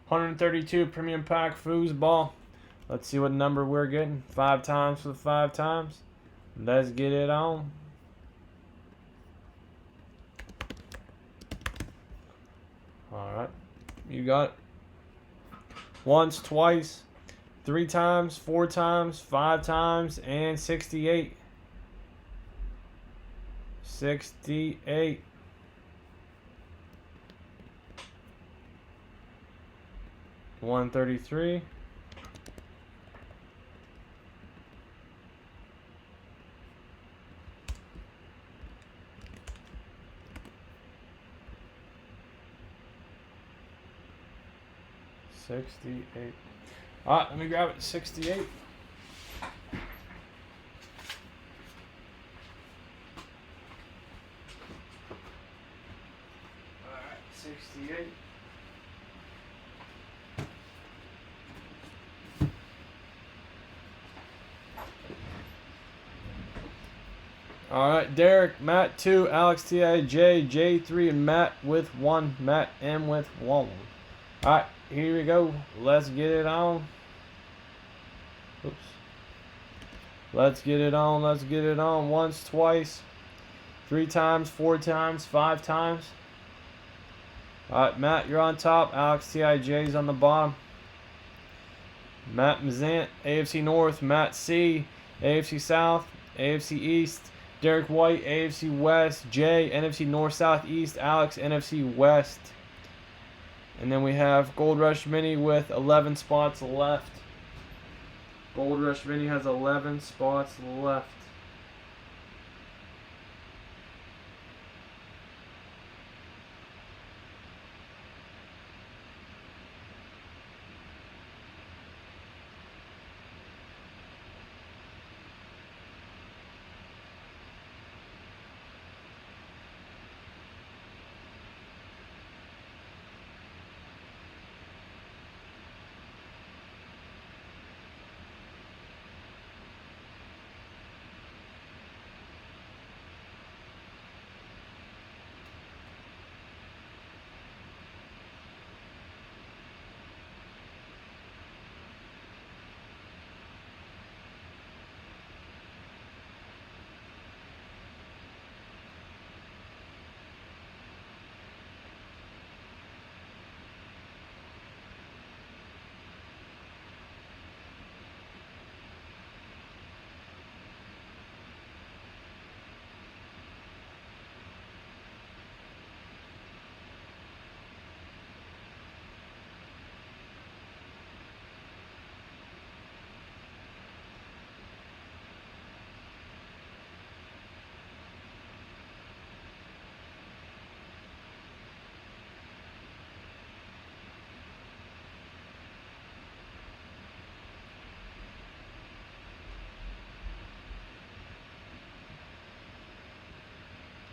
132 premium pack foosball. Let's see what number we're getting. 5 times for the 5 times. Let's get it on. Alright. You got it. Once, twice, 3 times, 4 times, 5 times, and 68. 68. $133. $68. All right, let me grab it. 68. All right, 68. All right, Derek, Matt 2, Alex TIJ, J3, and Matt with 1, Matt M with 1. All right, here we go. Let's get it on. Oops. Let's get it on. Let's get it on. Once, twice, 3 times, 4 times, 5 times. All right, Matt, you're on top. Alex TIJ's on the bottom. Matt Mazant, AFC North. Matt C, AFC South, AFC East. Derek White, AFC West. Jay, NFC North, South, East. Alex, NFC West. And then we have Gold Rush Mini with 11 spots left. Gold Rush Mini has 11 spots left.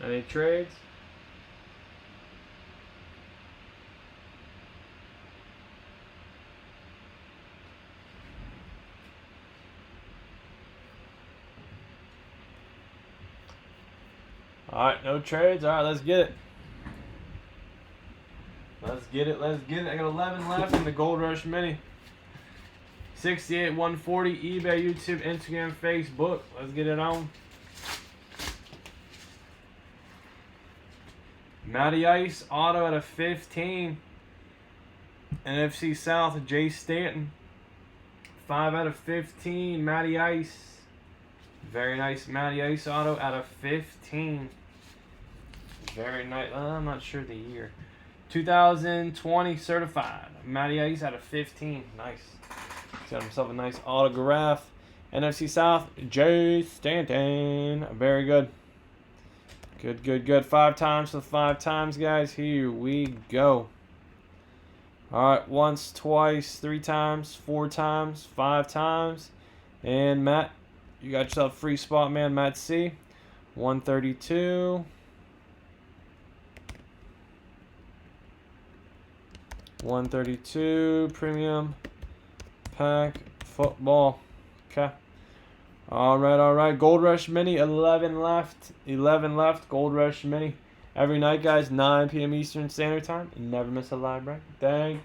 Any trades? Alright, no trades. Alright, let's get it. Let's get it. Let's get it. I got 11 left in the Gold Rush Mini. 68, 140, eBay, YouTube, Instagram, Facebook. Let's get it on. Matty Ice, auto out of 15. NFC South, Jay Stanton. 5 out of 15, Matty Ice. Very nice Matty Ice auto out of 15. Very nice. I'm not sure the year. 2020 certified. Matty Ice out of 15. Nice. He's got himself a nice autograph. NFC South, Jay Stanton. Very good. Good, good, good. 5 times for the 5 times, guys. Here we go. All right, once, twice, 3 times, 4 times, 5 times. And Matt, you got yourself a free spot, man. Matt C. 132. 132 premium pack football. Okay. All right. Gold Rush Mini, 11 left. 11 left. Gold Rush Mini. Every night, guys, 9 p.m. Eastern Standard Time. Never miss a live break. Thank